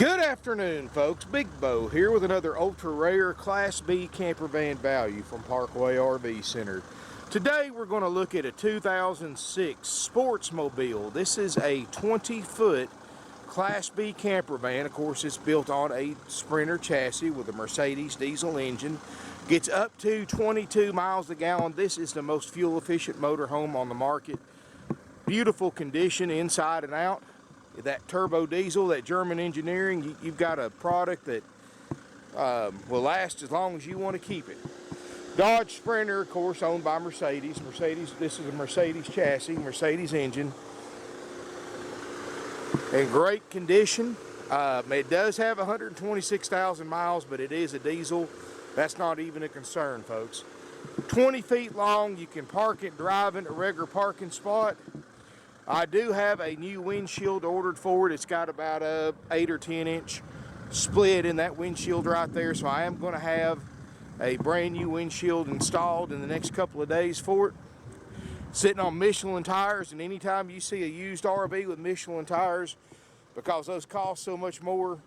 Good afternoon, folks. Big Bo here with another ultra rare Class B camper van value from Parkway RV Center. Today we're going to look at a 2006 Sportsmobile. This is a 20-foot Class B camper van. Of course, it's built on a Sprinter chassis with a Mercedes diesel engine. Gets up to 22 miles a gallon. This is the most fuel-efficient motorhome on the market. Beautiful condition inside and out. That turbo diesel, that German engineering, you've got a product that will last as long as you want to keep it. Dodge Sprinter, of course, owned by Mercedes. This is a Mercedes chassis, Mercedes engine. In great condition. It does have 126,000 miles, but it is a diesel. That's not even a concern, folks. 20 feet long. You can park it, drive in a regular parking spot. I do have a new windshield ordered for it. It's got about a 8 or 10 inch split in that windshield right there. So I am going to have a brand new windshield installed in the next couple of days for it. Sitting on Michelin tires, and anytime you see a used RV with Michelin tires, because those cost so much more,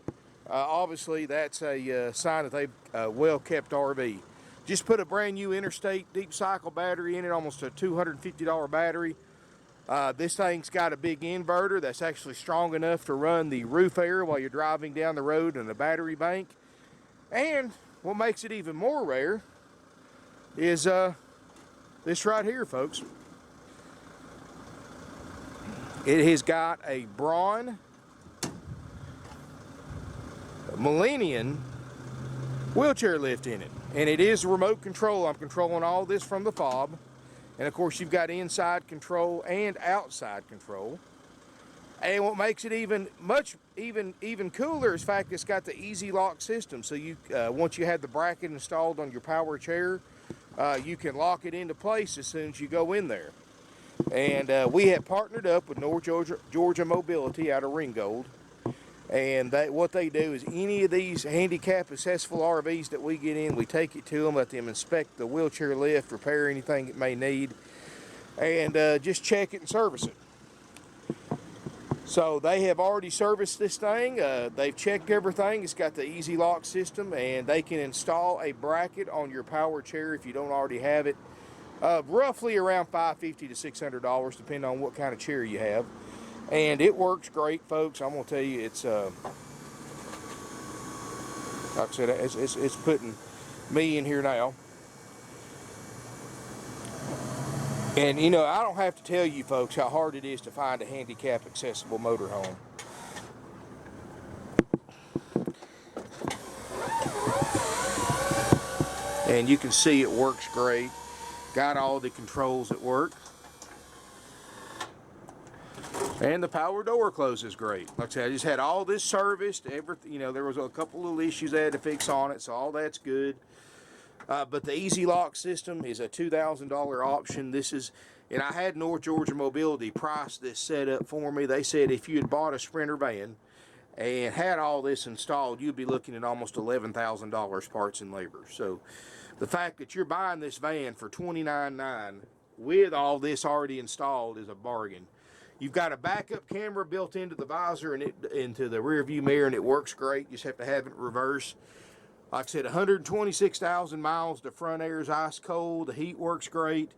obviously that's a sign that they've well-kept RV. Just put a brand new Interstate deep cycle battery in it, almost a $250 battery. This thing's got a big inverter that's actually strong enough to run the roof air while you're driving down the road in a battery bank. And what makes it even more rare is this right here, folks. It has got a Braun Millennium wheelchair lift in it. And it is remote control. I'm controlling all this from the fob. And of course, you've got inside control and outside control. And what makes it even cooler is the fact it's got the easy lock system. So you once you have the bracket installed on your power chair, you can lock it into place as soon as you go in there. And we have partnered up with North Georgia Mobility out of Ringgold. And what they do is any of these handicap accessible RVs that we get in, we take it to them, let them inspect the wheelchair lift, repair anything it may need, and just check it and service it. So they have already serviced this thing. They've checked everything. It's got the easy lock system, and they can install a bracket on your power chair if you don't already have it. Roughly around $550 to $600, depending on what kind of chair you have. And it works great, folks. I'm going to tell you, it's, like I said, it's putting me in here now. And, you know, I don't have to tell you, folks, how hard it is to find a handicap accessible motorhome. And you can see it works great. Got all the controls that work. And the power door closes great. Like I said, I just had all this serviced. You know, there was a couple little issues I had to fix on it, so all that's good. But the easy lock system is a $2,000 option. And I had North Georgia Mobility price this setup for me. They said if you had bought a Sprinter van and had all this installed, you'd be looking at almost $11,000 parts and labor. So the fact that you're buying this van for $29,900 with all this already installed is a bargain. You've got a backup camera built into the visor and into the rear view mirror, and it works great. You just have to have it in reverse. Like I said, 126,000 miles. The front air is ice cold. The heat works great.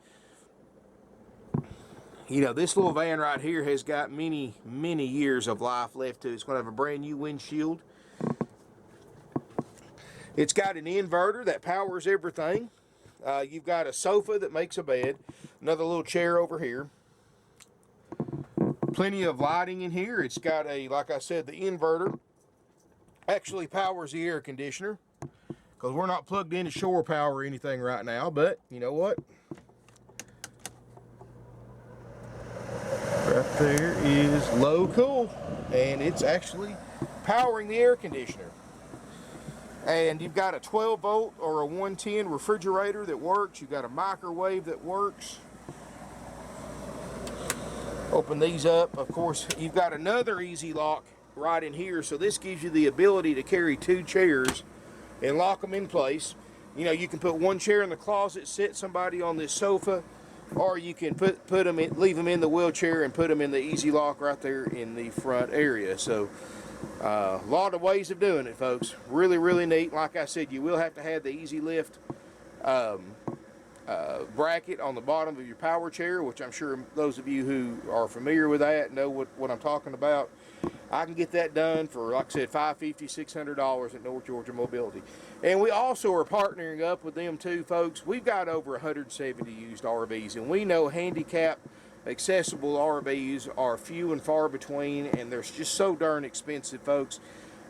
You know, this little van right here has got many, many years of life left to it. It's going to have a brand new windshield. It's got an inverter that powers everything. You've got a sofa that makes a bed. Another little chair over here. Plenty of lighting in here. It's got like I said, the inverter actually powers the air conditioner, because we're not plugged into shore power or anything right now, but you know what? Right there is low cool, and it's actually powering the air conditioner. And you've got a 12 volt or a 110 refrigerator that works. You've got a microwave that works. Open these up. Of course, you've got another easy lock right in here, so this gives you the ability to carry 2 chairs and lock them in place. You know, you can put one chair in the closet, sit somebody on this sofa, or you can put them in, leave them in the wheelchair and put them in the easy lock right there in the front area. So A lot of ways of doing it, folks. Really, really neat. Like I said, you will have to have the easy lift bracket on the bottom of your power chair, which I'm sure those of you who are familiar with that know what I'm talking about. I can get that done for, like I said, $550, $600 at North Georgia Mobility. And we also are partnering up with them too, folks. We've got over 170 used RVs, and we know handicap accessible RVs are few and far between, and they're just so darn expensive, folks.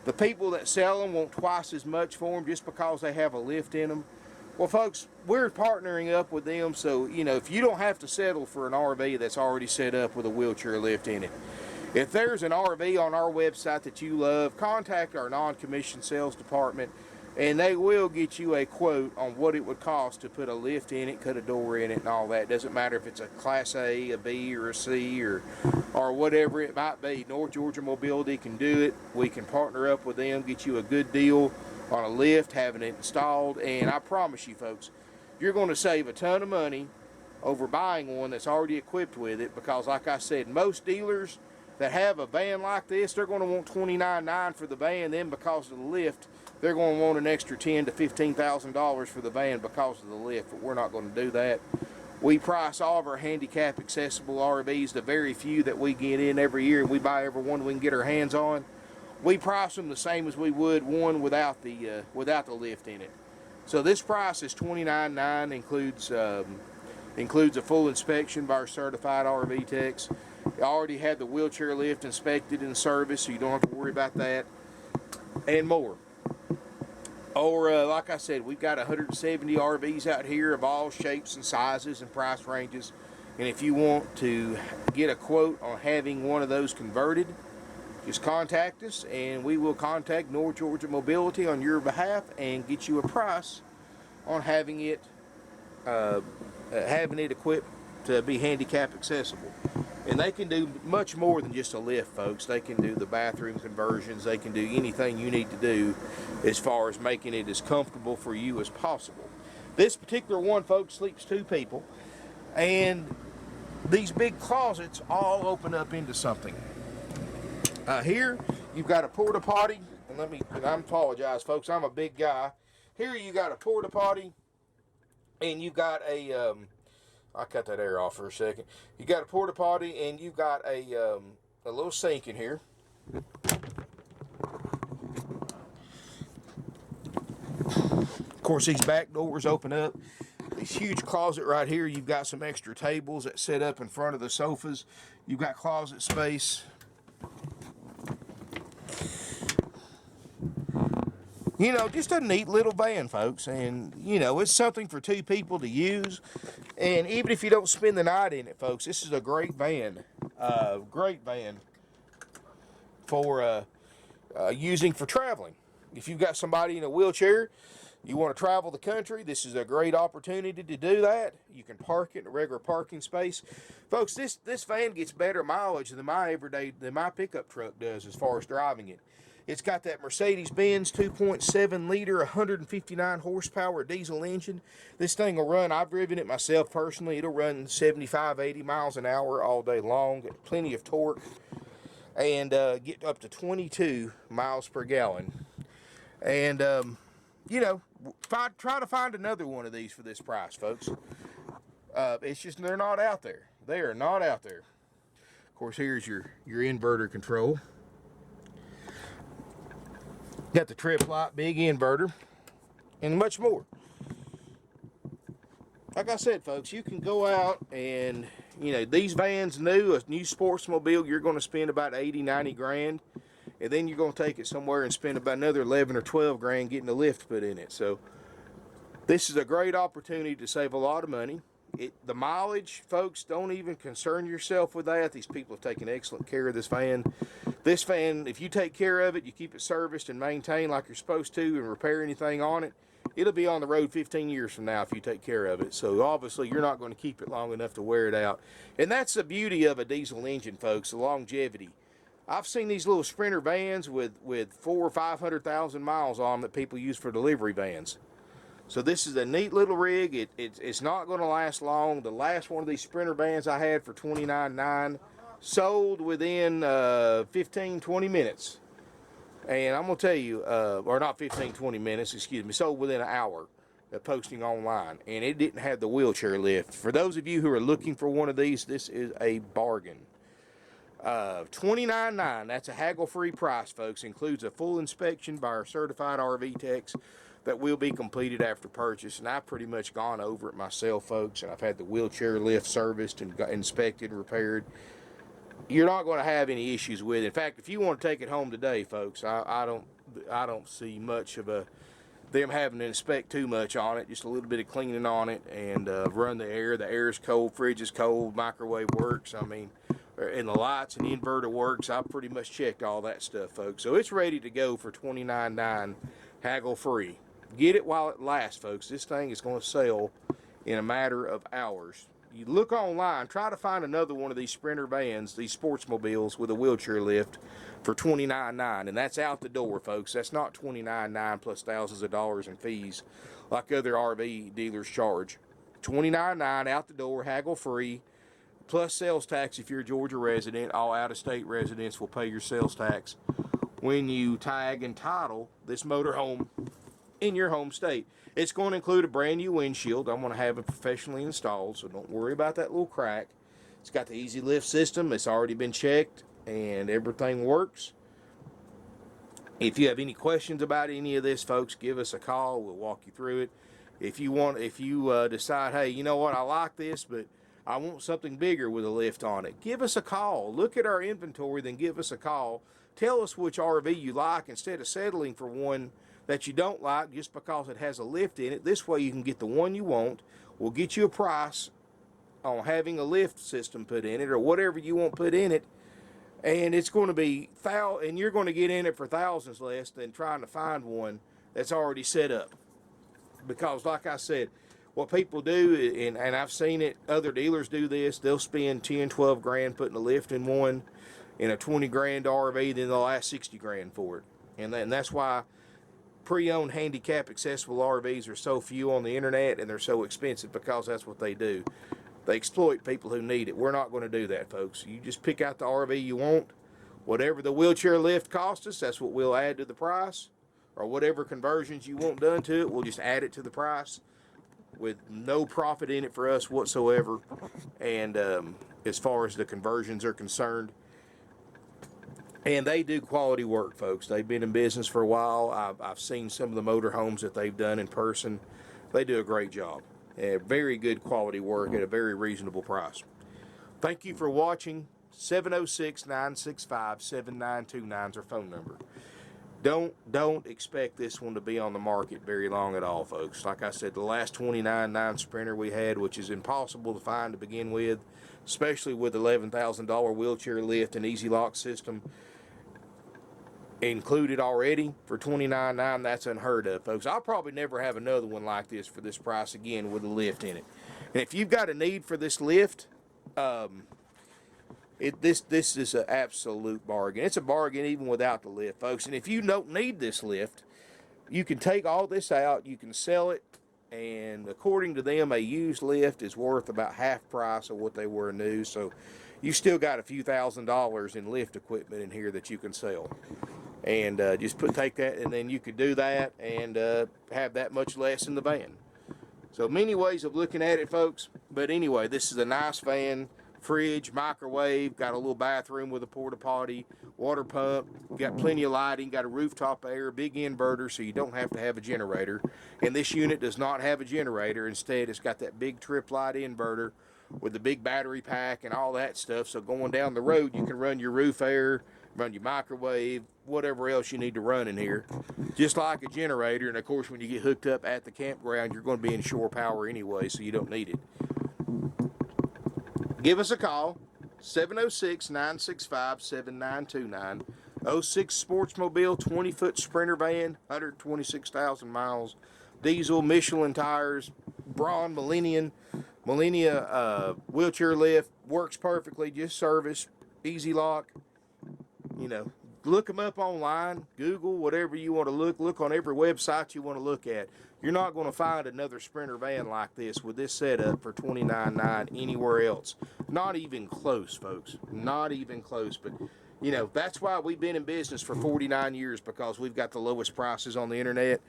The people that sell them want twice as much for them just because they have a lift in them. Well, folks, we're partnering up with them, so, you know, if you don't have to settle for an RV that's already set up with a wheelchair lift in it. If there's an RV on our website that you love, contact our non-commissioned sales department, and they will get you a quote on what it would cost to put a lift in it, cut a door in it, and all that. It doesn't matter if it's a Class A, a B, or a C, or whatever it might be. North Georgia Mobility can do it. We can partner up with them, get you a good deal on a lift, having it installed, and I promise you, folks, you're going to save a ton of money over buying one that's already equipped with it, because like I said, most dealers that have a van like this, they're going to want $29,900 for the van. Then because of the lift, they're going to want an extra $10,000 to $15,000 for the van because of the lift. But we're not going to do that. We price all of our handicap accessible RVs, the very few that we get in every year, and we buy every one we can get our hands on. We price them the same as we would one without the lift in it. So this price is $29,900, includes a full inspection by our certified RV techs. You already had the wheelchair lift inspected and serviced, so you don't have to worry about that, and more. Or, like I said, we've got 170 RVs out here of all shapes and sizes and price ranges. And if you want to get a quote on having one of those converted, just contact us, and we will contact North Georgia Mobility on your behalf and get you a price on having it equipped to be handicap accessible. And they can do much more than just a lift, folks. They can do the bathroom conversions. They can do anything you need to do as far as making it as comfortable for you as possible. This particular one, folks, sleeps 2 people. And these big closets all open up into something. Here, you've got a porta potty. And I apologize, folks. I'm a big guy. Here you got a porta potty. And you've got a... I'll cut that air off for a second. You got a porta potty, and you've got a little sink in here. Of course, these back doors open up. This huge closet right here, you've got some extra tables that set up in front of the sofas. You've got closet space. You know, just a neat little van, folks. And, you know, it's something for 2 people to use. And even if you don't spend the night in it, folks, this is a great van. Great van for using for traveling. If you've got somebody in a wheelchair, you want to travel the country, this is a great opportunity to do that. You can park it in a regular parking space. Folks, this van gets better mileage than my pickup truck does as far as driving it. It's got that Mercedes Benz 2.7 liter, 159 horsepower diesel engine. This thing will run, I've driven it myself personally, it'll run 75, 80 miles an hour all day long, get plenty of torque, and get up to 22 miles per gallon. And, you know, try to find another one of these for this price, folks. It's just, they're not out there. They are not out there. Of course, here's your inverter control. Got the trip light, big inverter, and much more. Like I said, folks, you can go out and, you know, these vans new, a new Sportsmobile, you're going to spend about 80, 90 grand. And then you're going to take it somewhere and spend about another 11 or 12 grand getting a lift put in it. So this is a great opportunity to save a lot of money. The mileage, folks, don't even concern yourself with that. These people have taken excellent care of this van. This van, if you take care of it, you keep it serviced and maintained like you're supposed to and repair anything on it, it'll be on the road 15 years from now if you take care of it. So obviously you're not going to keep it long enough to wear it out. And that's the beauty of a diesel engine, folks, the longevity. I've seen these little Sprinter vans with 400,000 or 500,000 miles on them that people use for delivery vans. So this is a neat little rig. It's not going to last long. The last one of these Sprinter vans I had for $29,900 sold within 15, 20 minutes. And I'm going to tell you, or not 15, 20 minutes, excuse me, sold within an hour of posting online. And it didn't have the wheelchair lift. For those of you who are looking for one of these, this is a bargain. $29.9, that's a haggle-free price, folks. Includes a full inspection by our certified RV techs that will be completed after purchase. And I've pretty much gone over it myself, folks. And I've had the wheelchair lift serviced and got inspected and repaired. You're not going to have any issues with it. In fact, if you want to take it home today, folks, I don't see much of them having to inspect too much on it. Just a little bit of cleaning on it and run the air. The air is cold, fridge is cold, microwave works. I mean, and the lights and the inverter works. I've pretty much checked all that stuff, folks. So it's ready to go for $29.9, haggle free. Get it while it lasts, folks. This thing is going to sell in a matter of hours. You look online, try to find another one of these Sprinter vans, these Sportsmobiles with a wheelchair lift for $29.9, and that's out the door, folks. That's not $29.9 plus thousands of dollars in fees like other RV dealers charge. $29.9 out the door, haggle free, plus sales tax if you're a Georgia resident. All out-of-state residents will pay your sales tax when you tag and title this motorhome in your home state. It's going to include a brand new windshield. I'm going to have it professionally installed, so don't worry about that little crack. It's got the easy lift system. It's already been checked and everything works. If you have any questions about any of this, folks, give us a call. We'll walk you through it. If you decide, hey, you know what, I like this, but I want something bigger with a lift on it, give us a call. Look at our inventory, then give us a call. Tell us which RV you like instead of settling for one that you don't like just because it has a lift in it. This way you can get the one you want. We'll get you a price on having a lift system put in it or whatever you want put in it. And it's going to be and you're going to get in it for thousands less than trying to find one that's already set up. Because like I said, what people do, and I've seen it, other dealers do this, they'll spend 10, 12 grand putting a lift in one in a 20 grand RV, then they'll ask 60 grand for it. And that's why pre-owned handicap accessible RVs are so few on the internet and they're so expensive, because that's what they do. They exploit people who need it. We're not going to do that, folks. You just pick out the RV you want. Whatever the wheelchair lift costs us, that's what we'll add to the price. Or whatever conversions you want done to it, we'll just add it to the price with no profit in it for us whatsoever. And as far as the conversions are concerned, and they do quality work, folks. They've been in business for a while. I've seen some of the motorhomes that they've done in person. They do a great job. Very good quality work at a very reasonable price. Thank you for watching. 706-965-7929 is our phone number. Don't expect this one to be on the market very long at all, folks. Like I said, the last $29.9 Sprinter we had, which is impossible to find to begin with, especially with $11,000 wheelchair lift and easy lock system included already for $29.9, that's unheard of, folks. I'll probably never have another one like this for this price again with a lift in it. And if you've got a need for this lift, this is an absolute bargain. It's a bargain even without the lift, folks. And if you don't need this lift, you can take all this out, you can sell it, and according to them, a used lift is worth about half price of what they were new. So you still got a few $1,000s in lift equipment in here that you can sell. And just take that, and then you could do that and have that much less in the van. So many ways of looking at it, folks. But anyway, this is a nice van. Fridge, microwave, got a little bathroom with a porta potty, water pump, got plenty of lighting, got a rooftop air, big inverter, so you don't have to have a generator. And this unit does not have a generator. Instead, it's got that big trip light inverter with the big battery pack and all that stuff. So going down the road, you can run your roof air, run your microwave, whatever else you need to run in here, just like a generator. And of course, when you get hooked up at the campground, you're going to be in shore power anyway, so you don't need it. Give us a call, 706-965-7929. 06 Sportsmobile, 20-foot Sprinter van, 126,000 miles, diesel, Michelin tires, Braun Millennium, wheelchair lift, works perfectly, just service, easy lock. You know, look them up online, Google, whatever you want to look on every website you want to look at. You're not going to find another Sprinter van like this with this setup for $29.9 anywhere else. Not even close, folks. Not even close. But You know, that's why we've been in business for 49 years, because we've got the lowest prices on the internet.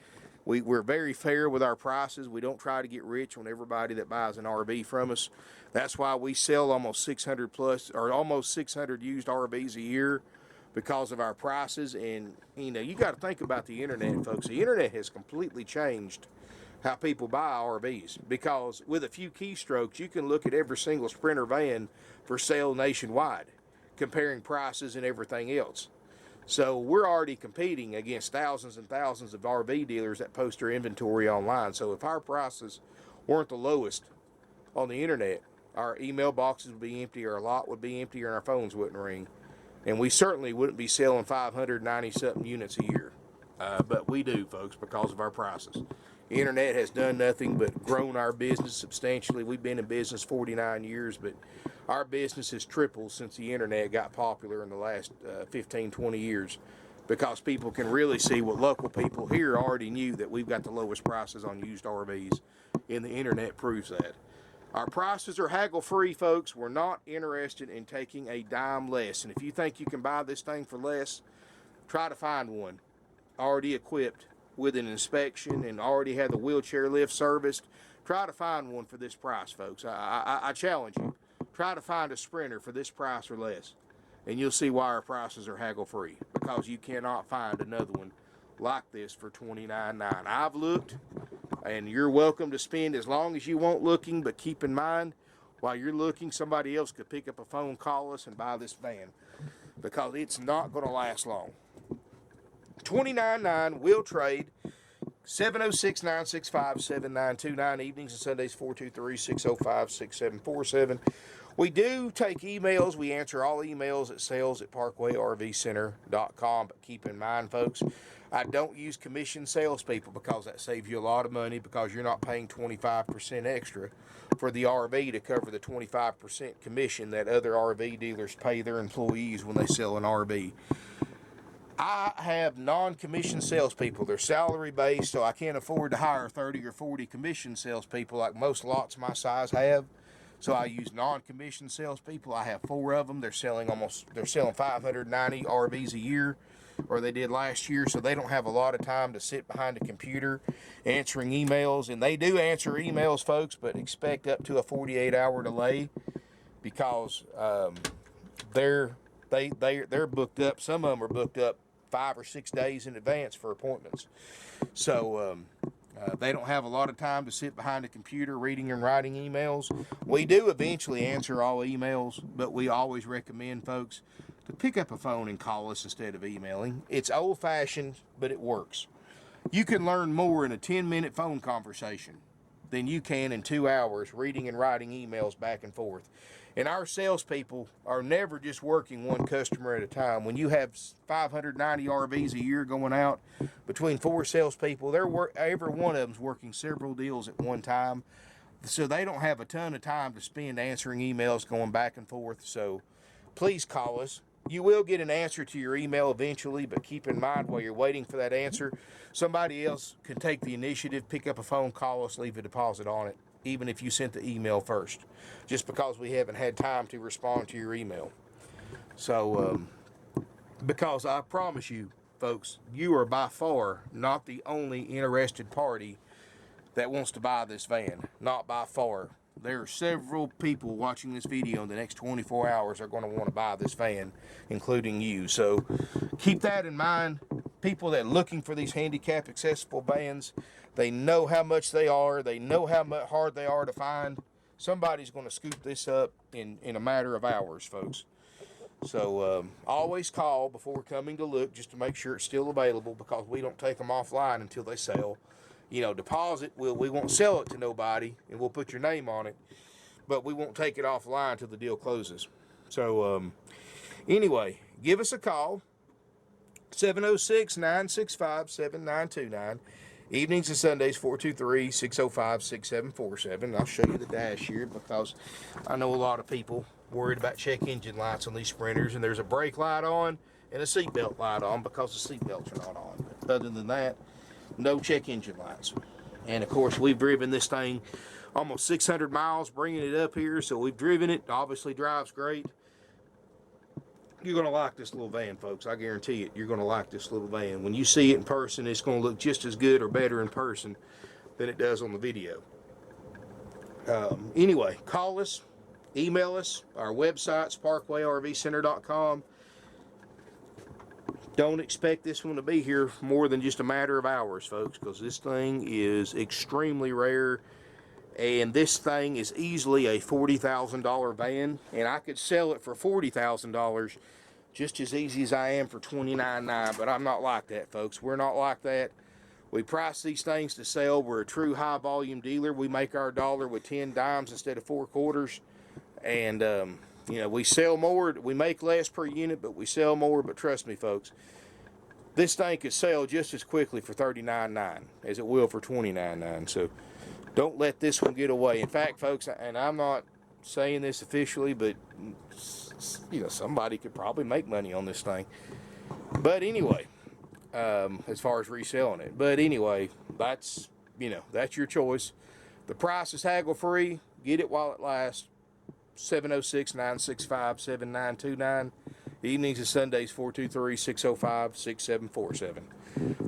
We're very fair with our prices. We don't try to get rich on everybody that buys an RV from us. That's why we sell almost 600 plus, or almost 600 used RVs a year, because of our prices. And, you know, you got to think about the internet, folks. The internet has completely changed how people buy RVs, because with a few keystrokes, you can look at every single Sprinter van for sale nationwide, comparing prices and everything else. So we're already competing against thousands and thousands of RV dealers that post their inventory online. So if our prices weren't the lowest on the internet, our email boxes would be empty, our lot would be empty, and our phones wouldn't ring. And we certainly wouldn't be selling 590-something units a year. But we do, folks, because of our prices. The internet has done nothing but grown our business substantially. We've been in business 49 years, but our business has tripled since the internet got popular in the last 15, 20 years, because people can really see what local people here already knew, that we've got the lowest prices on used RVs, and the internet proves that. Our prices are haggle-free, folks. We're not interested in taking a dime less. And if you think you can buy this thing for less, try to find one already equipped with an inspection and already had the wheelchair lift serviced. Try to find one for this price, folks. I challenge you. Try to find a Sprinter for this price or less, and you'll see why our prices are haggle-free, because you cannot find another one like this for $29.9. I've looked, and you're welcome to spend as long as you want looking, but keep in mind, while you're looking, somebody else could pick up a phone, call us, and buy this van, because it's not going to last long. $29.9 will trade. 706-965-7929. Evenings and Sundays 423-605-6747. We do take emails. We answer all emails at sales@parkway-rv-center.com. But keep in mind, folks, I don't use commission salespeople, because that saves you a lot of money, because you're not paying 25% extra for the RV to cover the 25% commission that other RV dealers pay their employees when they sell an RV. I have non-commission salespeople. They're salary-based, so I can't afford to hire 30 or 40 commission salespeople like most lots my size have. So I use non-commission salespeople. I have 4 of them. They're selling 590 RVs a year, or they did last year. So they don't have a lot of time to sit behind a computer answering emails. And they do answer emails, folks, but expect up to a 48-hour delay, because they're booked up. Some of them are booked up 5 or 6 days in advance for appointments. So they don't have a lot of time to sit behind a computer reading and writing emails. We do eventually answer all emails, but we always recommend, folks, to pick up a phone and call us instead of emailing. It's old-fashioned, but it works. You can learn more in a 10-minute phone conversation than you can in 2 hours reading and writing emails back and forth. And our salespeople are never just working one customer at a time. When you have 590 RVs a year going out, between 4 salespeople, every one of them's working several deals at one time. So they don't have a ton of time to spend answering emails going back and forth. So please call us. You will get an answer to your email eventually, but keep in mind, while you're waiting for that answer, somebody else can take the initiative, pick up a phone, call us, leave a deposit on it, even if you sent the email first, just because we haven't had time to respond to your email. So, because I promise you, folks, you are by far not the only interested party that wants to buy this van. Not by far. There are several people watching this video in the next 24 hours are going to want to buy this van, including you. So keep that in mind. People that are looking for these handicap accessible vans, they know how much they are. They know how hard they are to find. Somebody's going to scoop this up in a matter of hours, folks. So always call before coming to look, just to make sure it's still available, because we don't take them offline until they sell. You know, deposit, we won't sell it to nobody, and we'll put your name on it, but we won't take it offline until the deal closes. So anyway, give us a call, 706-965-7929. Evenings and Sundays, 423-605-6747. I'll show you the dash here, because I know a lot of people worried about check engine lights on these Sprinters, and there's a brake light on and a seatbelt light on, because the seatbelts are not on. But other than that, no check engine lights. And of course, we've driven this thing almost 600 miles bringing it up here, so we've driven it. Obviously drives great. You're going to like this little van, folks. I guarantee it. You're going to like this little van. When you see it in person, it's going to look just as good or better in person than it does on the video. Anyway, call us, email us, our website, sparkwayrvcenter.com. Don't expect this one to be here for more than just a matter of hours, folks, because this thing is extremely rare. And this thing is easily a $40,000 van, and I could sell it for $40,000 just as easy as I am for $29,900. But I'm not like that, folks. We're not like that. We price these things to sell. We're a true high volume dealer. We make our dollar with 10 dimes instead of 4 quarters. And you know, we sell more. We make less per unit, but we sell more. But trust me, folks, this thing could sell just as quickly for $39,900 as it will for $29,900. So don't let this one get away. In fact, folks, and I'm not saying this officially, but you know, somebody could probably make money on this thing. But anyway, as far as reselling it. But anyway, that's, you know, that's your choice. The price is haggle free. Get it while it lasts. 706-965-7929. Evenings and Sundays 423-605-6747.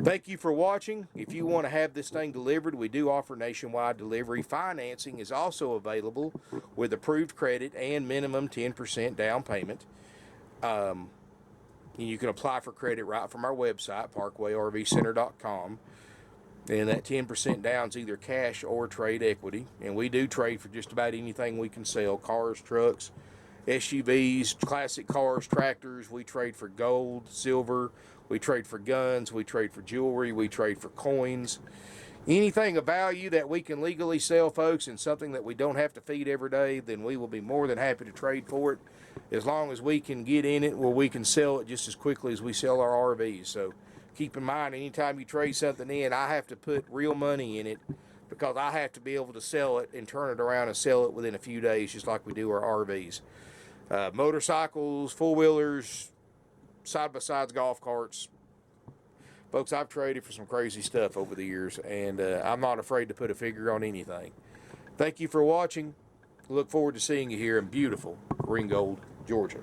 Thank you for watching. If you want to have this thing delivered, we do offer nationwide delivery. Financing is also available with approved credit and minimum 10% down payment. You can apply for credit right from our website, parkwayrvcenter.com. And that 10% down is either cash or trade equity. And we do trade for just about anything we can sell. Cars, trucks, SUVs, classic cars, tractors. We trade for gold, silver. We trade for guns. We trade for jewelry. We trade for coins. Anything of value that we can legally sell, folks, and something that we don't have to feed every day, then we will be more than happy to trade for it, as long as we can get in it where we can sell it just as quickly as we sell our RVs. So keep in mind, anytime you trade something in, I have to put real money in it, because I have to be able to sell it and turn it around and sell it within a few days, just like we do our RVs. Motorcycles, four-wheelers, side-by-sides, golf carts. Folks, I've traded for some crazy stuff over the years, and I'm not afraid to put a figure on anything. Thank you for watching. Look forward to seeing you here in beautiful Ringgold, Georgia.